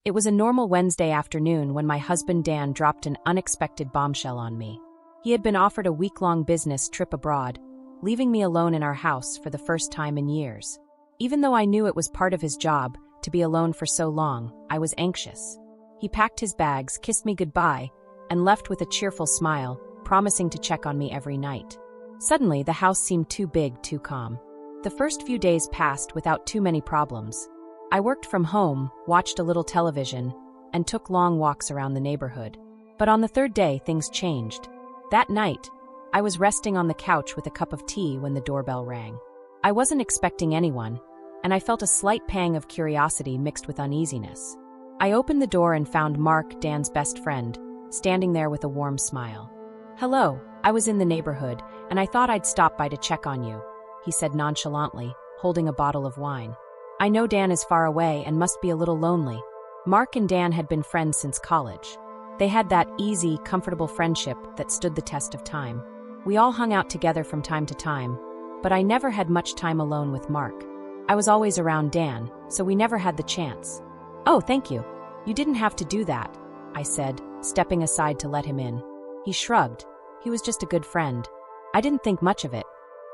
It was a normal Wednesday afternoon when my husband Dan dropped an unexpected bombshell on me. He had been offered a week-long business trip abroad, leaving me alone in our house for the first time in years. Even though I knew it was part of his job to be alone for so long, I was anxious. He packed his bags, kissed me goodbye, and left with a cheerful smile, promising to check on me every night. Suddenly, the house seemed too big, too calm. The first few days passed without too many problems. I worked from home, watched a little television, and took long walks around the neighborhood. But on the third day, things changed. That night, I was resting on the couch with a cup of tea when the doorbell rang. I wasn't expecting anyone, and I felt a slight pang of curiosity mixed with uneasiness. I opened the door and found Mark, Dan's best friend, standing there with a warm smile. "Hello, I was in the neighborhood, and I thought I'd stop by to check on you," he said nonchalantly, holding a bottle of wine. "I know Dan is far away and must be a little lonely." Mark and Dan had been friends since college. They had that easy, comfortable friendship that stood the test of time. We all hung out together from time to time, but I never had much time alone with Mark. I was always around Dan, so we never had the chance. "Oh, thank you. You didn't have to do that," I said, stepping aside to let him in. He shrugged. He was just a good friend. I didn't think much of it.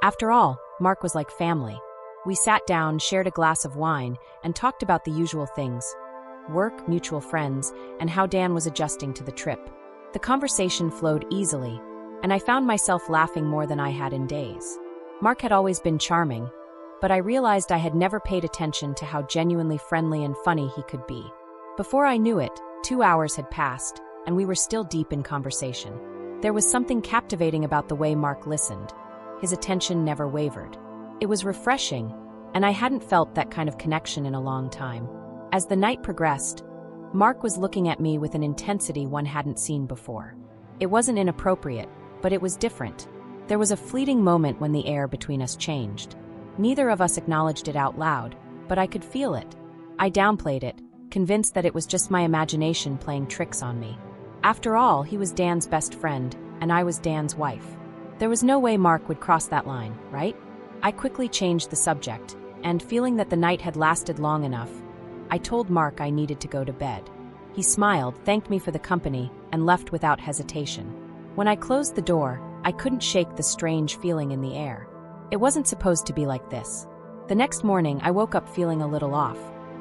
After all, Mark was like family. We sat down, shared a glass of wine, and talked about the usual things: work, mutual friends, and how Dan was adjusting to the trip. The conversation flowed easily, and I found myself laughing more than I had in days. Mark had always been charming, but I realized I had never paid attention to how genuinely friendly and funny he could be. Before I knew it, 2 hours had passed, and we were still deep in conversation. There was something captivating about the way Mark listened. His attention never wavered. It was refreshing, and I hadn't felt that kind of connection in a long time. As the night progressed, Mark was looking at me with an intensity one hadn't seen before. It wasn't inappropriate, but it was different. There was a fleeting moment when the air between us changed. Neither of us acknowledged it out loud, but I could feel it. I downplayed it, convinced that it was just my imagination playing tricks on me. After all, he was Dan's best friend, and I was Dan's wife. There was no way Mark would cross that line, right? I quickly changed the subject, and feeling that the night had lasted long enough, I told Mark I needed to go to bed. He smiled, thanked me for the company, and left without hesitation. When I closed the door, I couldn't shake the strange feeling in the air. It wasn't supposed to be like this. The next morning, I woke up feeling a little off.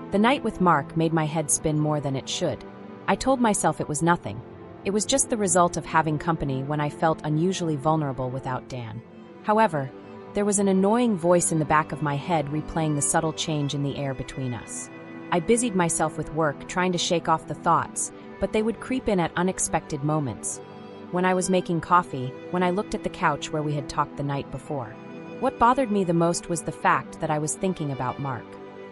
The night with Mark made my head spin more than it should. I told myself it was nothing. It was just the result of having company when I felt unusually vulnerable without Dan. However, there was an annoying voice in the back of my head replaying the subtle change in the air between us. I busied myself with work, trying to shake off the thoughts, but they would creep in at unexpected moments. When I was making coffee, when I looked at the couch where we had talked the night before. What bothered me the most was the fact that I was thinking about Mark.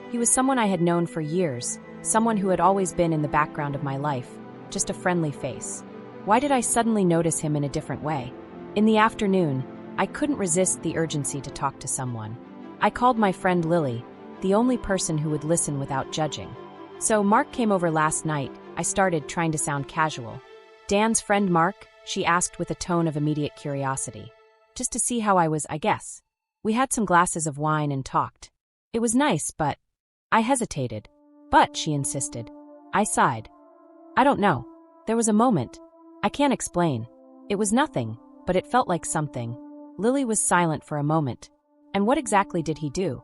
He was someone I had known for years, someone who had always been in the background of my life, just a friendly face. Why did I suddenly notice him in a different way? In the afternoon, I couldn't resist the urgency to talk to someone. I called my friend Lily, the only person who would listen without judging. "So Mark came over last night," I started, trying to sound casual. "Dan's friend Mark?" she asked with a tone of immediate curiosity. "Just to see how I was, I guess." We had some glasses of wine and talked. It was nice, but... I hesitated. "But," she insisted. I sighed. "I don't know. There was a moment. I can't explain. It was nothing, but it felt like something." Lily was silent for a moment. "And what exactly did he do?"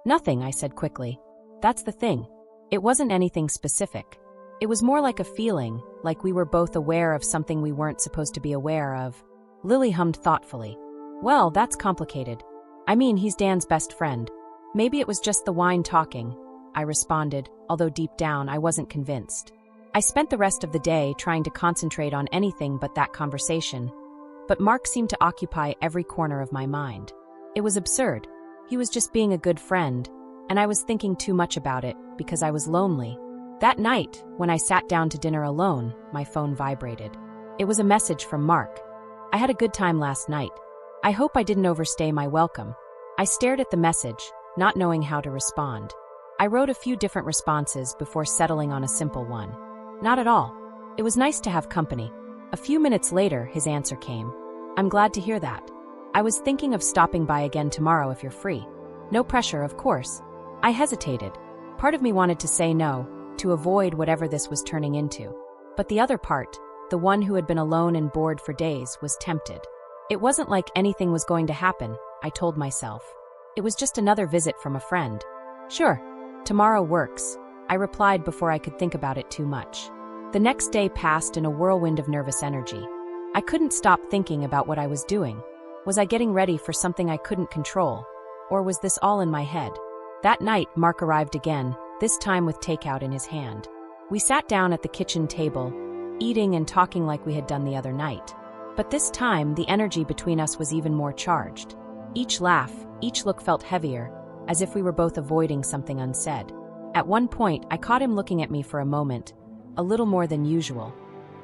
"Nothing," I said quickly. "That's the thing. It wasn't anything specific. It was more like a feeling, like we were both aware of something we weren't supposed to be aware of." Lily hummed thoughtfully. "Well, that's complicated. I mean, he's Dan's best friend. Maybe it was just the wine talking," I responded, although deep down I wasn't convinced. I spent the rest of the day trying to concentrate on anything but that conversation, but Mark seemed to occupy every corner of my mind. It was absurd. He was just being a good friend, and I was thinking too much about it because I was lonely. That night, when I sat down to dinner alone, my phone vibrated. It was a message from Mark. "I had a good time last night. I hope I didn't overstay my welcome." I stared at the message, not knowing how to respond. I wrote a few different responses before settling on a simple one. "Not at all. It was nice to have company." A few minutes later, his answer came. "I'm glad to hear that. I was thinking of stopping by again tomorrow if you're free." No pressure, of course. I hesitated. Part of me wanted to say no, to avoid whatever this was turning into. But the other part, the one who had been alone and bored for days, was tempted. It wasn't like anything was going to happen, I told myself. It was just another visit from a friend. Sure, tomorrow works, I replied before I could think about it too much. The next day passed in a whirlwind of nervous energy. I couldn't stop thinking about what I was doing. Was I getting ready for something I couldn't control? Or was this all in my head? That night, Mark arrived again, this time with takeout in his hand. We sat down at the kitchen table, eating and talking like we had done the other night. But this time, the energy between us was even more charged. Each laugh, each look felt heavier, as if we were both avoiding something unsaid. At one point, I caught him looking at me for a moment, a little more than usual,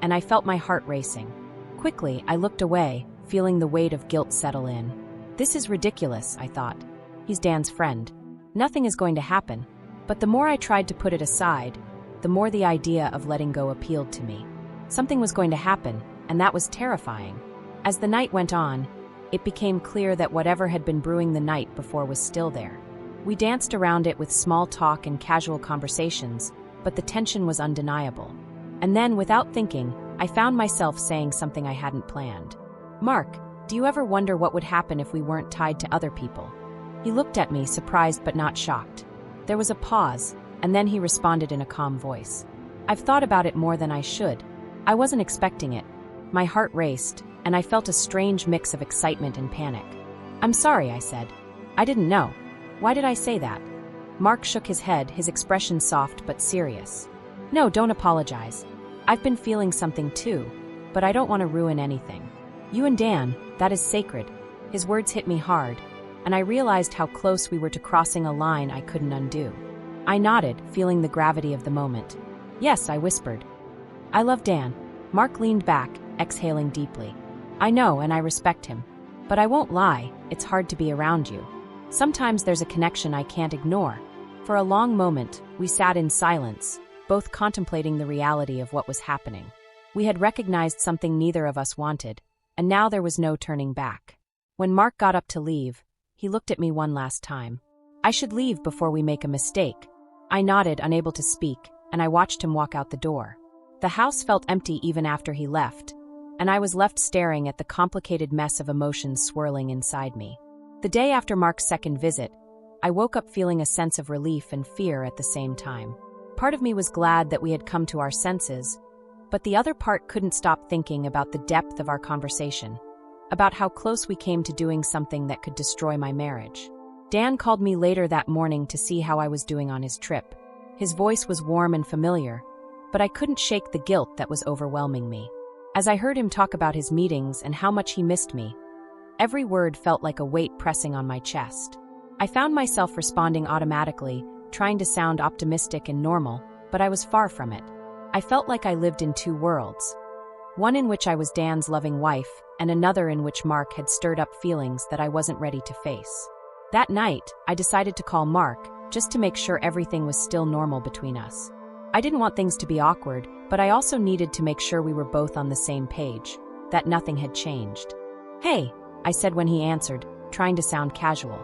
and I felt my heart racing. Quickly, I looked away, feeling the weight of guilt settle in. This is ridiculous, I thought. He's Dan's friend. Nothing is going to happen. But the more I tried to put it aside, the more the idea of letting go appealed to me. Something was going to happen, and that was terrifying. As the night went on, it became clear that whatever had been brewing the night before was still there. We danced around it with small talk and casual conversations, but the tension was undeniable. And then, without thinking, I found myself saying something I hadn't planned. Mark, do you ever wonder what would happen if we weren't tied to other people? He looked at me, surprised but not shocked. There was a pause, and then he responded in a calm voice. I've thought about it more than I should. I wasn't expecting it. My heart raced, and I felt a strange mix of excitement and panic. I'm sorry, I said. I didn't know. Why did I say that? Mark shook his head, his expression soft but serious. No, don't apologize. I've been feeling something too, but I don't want to ruin anything. You and Dan, that is sacred. His words hit me hard, and I realized how close we were to crossing a line I couldn't undo. I nodded, feeling the gravity of the moment. Yes, I whispered. I love Dan. Mark leaned back, exhaling deeply. I know, and I respect him. But I won't lie, it's hard to be around you. Sometimes there's a connection I can't ignore. For a long moment, we sat in silence, both contemplating the reality of what was happening. We had recognized something neither of us wanted, and now there was no turning back. When Mark got up to leave, he looked at me one last time. I should leave before we make a mistake. I nodded, unable to speak, and I watched him walk out the door. The house felt empty even after he left, and I was left staring at the complicated mess of emotions swirling inside me. The day after Mark's second visit, I woke up feeling a sense of relief and fear at the same time. Part of me was glad that we had come to our senses, but the other part couldn't stop thinking about the depth of our conversation, about how close we came to doing something that could destroy my marriage. Dan called me later that morning to see how I was doing on his trip. His voice was warm and familiar, but I couldn't shake the guilt that was overwhelming me. As I heard him talk about his meetings and how much he missed me, every word felt like a weight pressing on my chest. I found myself responding automatically, trying to sound optimistic and normal, but I was far from it. I felt like I lived in two worlds, one in which I was Dan's loving wife, and another in which Mark had stirred up feelings that I wasn't ready to face. That night, I decided to call Mark, just to make sure everything was still normal between us. I didn't want things to be awkward, but I also needed to make sure we were both on the same page, that nothing had changed. Hey, I said when he answered, trying to sound casual.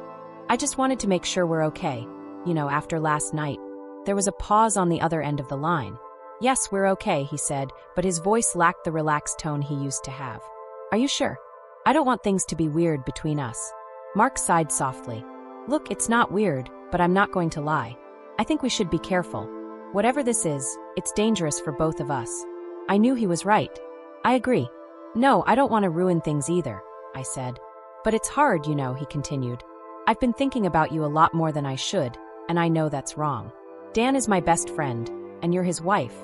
I just wanted to make sure we're okay. After last night. There was a pause on the other end of the line. Yes, we're okay, he said, but his voice lacked the relaxed tone he used to have. Are you sure? I don't want things to be weird between us. Mark sighed softly. Look, it's not weird, but I'm not going to lie. I think we should be careful. Whatever this is, it's dangerous for both of us. I knew he was right. I agree. No, I don't want to ruin things either, I said. But it's hard, he continued. I've been thinking about you a lot more than I should, and I know that's wrong. Dan is my best friend, and you're his wife.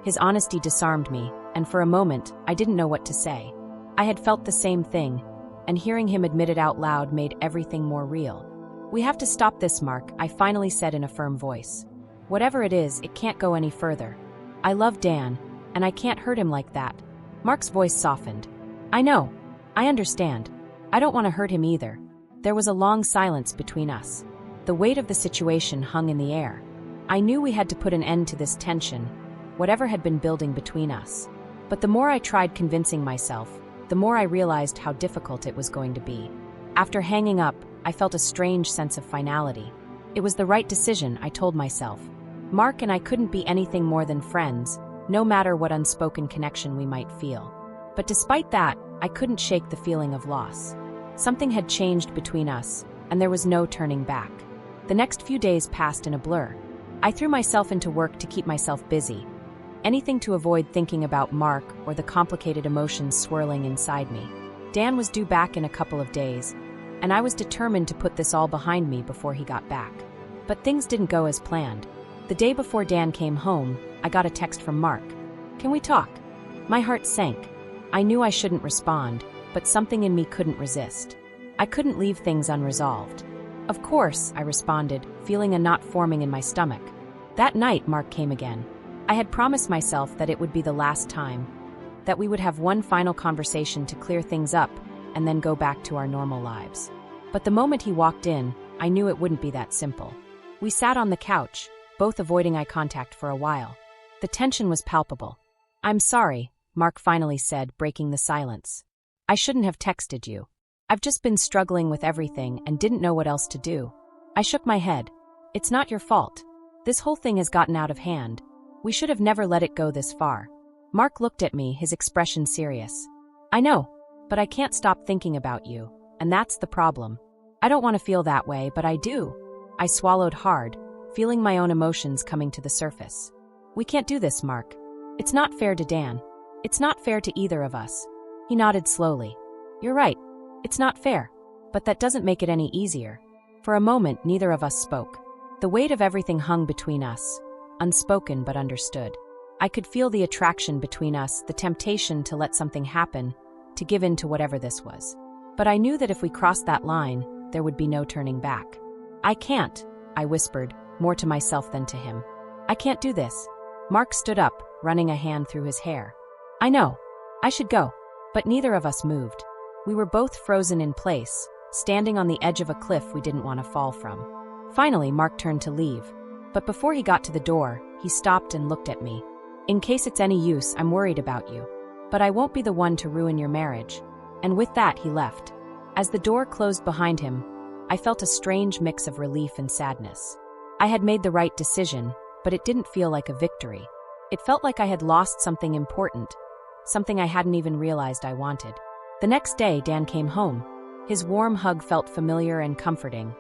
His honesty disarmed me, and for a moment, I didn't know what to say. I had felt the same thing, and hearing him admit it out loud made everything more real. We have to stop this, Mark, I finally said in a firm voice. Whatever it is, it can't go any further. I love Dan, and I can't hurt him like that. Mark's voice softened. I know. I understand. I don't want to hurt him either. There was a long silence between us. The weight of the situation hung in the air. I knew we had to put an end to this tension, whatever had been building between us. But the more I tried convincing myself, the more I realized how difficult it was going to be. After hanging up, I felt a strange sense of finality. It was the right decision, I told myself. Mark and I couldn't be anything more than friends, no matter what unspoken connection we might feel. But despite that, I couldn't shake the feeling of loss. Something had changed between us, and there was no turning back. The next few days passed in a blur. I threw myself into work to keep myself busy, anything to avoid thinking about Mark or the complicated emotions swirling inside me. Dan was due back in a couple of days, and I was determined to put this all behind me before he got back. But things didn't go as planned. The day before Dan came home, I got a text from Mark. "Can we talk?" My heart sank. I knew I shouldn't respond, but something in me couldn't resist. I couldn't leave things unresolved. "Of course," I responded, feeling a knot forming in my stomach. That night, Mark came again. I had promised myself that it would be the last time, that we would have one final conversation to clear things up and then go back to our normal lives. But the moment he walked in, I knew it wouldn't be that simple. We sat on the couch, both avoiding eye contact for a while. The tension was palpable. "I'm sorry," Mark finally said, breaking the silence. "I shouldn't have texted you. I've just been struggling with everything and didn't know what else to do." I shook my head. "It's not your fault. This whole thing has gotten out of hand. We should have never let it go this far." Mark looked at me, his expression serious. "I know, but I can't stop thinking about you, and that's the problem. I don't want to feel that way, but I do." I swallowed hard, feeling my own emotions coming to the surface. "We can't do this, Mark. It's not fair to Dan. It's not fair to either of us." He nodded slowly. "You're right. It's not fair, but that doesn't make it any easier." For a moment, neither of us spoke. The weight of everything hung between us, unspoken but understood. I could feel the attraction between us, the temptation to let something happen, to give in to whatever this was. But I knew that if we crossed that line, there would be no turning back. "I can't," I whispered, more to myself than to him. "I can't do this." Mark stood up, running a hand through his hair. "I know. I should go." But neither of us moved. We were both frozen in place, standing on the edge of a cliff we didn't want to fall from. Finally, Mark turned to leave. But before he got to the door, he stopped and looked at me. "In case it's any use, I'm worried about you. But I won't be the one to ruin your marriage." And with that, he left. As the door closed behind him, I felt a strange mix of relief and sadness. I had made the right decision, but it didn't feel like a victory. It felt like I had lost something important, something I hadn't even realized I wanted. The next day, Dan came home. His warm hug felt familiar and comforting,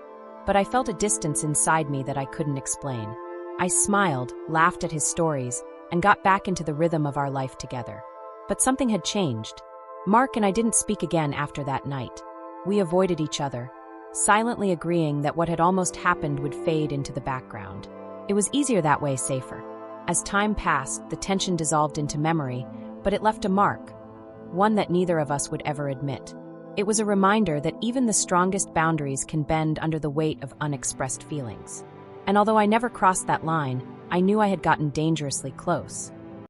but I felt a distance inside me that I couldn't explain. I smiled, laughed at his stories, and got back into the rhythm of our life together. But something had changed. Mark and I didn't speak again after that night. We avoided each other, silently agreeing that what had almost happened would fade into the background. It was easier that way, safer. As time passed, the tension dissolved into memory, but it left a mark, one that neither of us would ever admit. It was a reminder that even the strongest boundaries can bend under the weight of unexpressed feelings. And although I never crossed that line, I knew I had gotten dangerously close.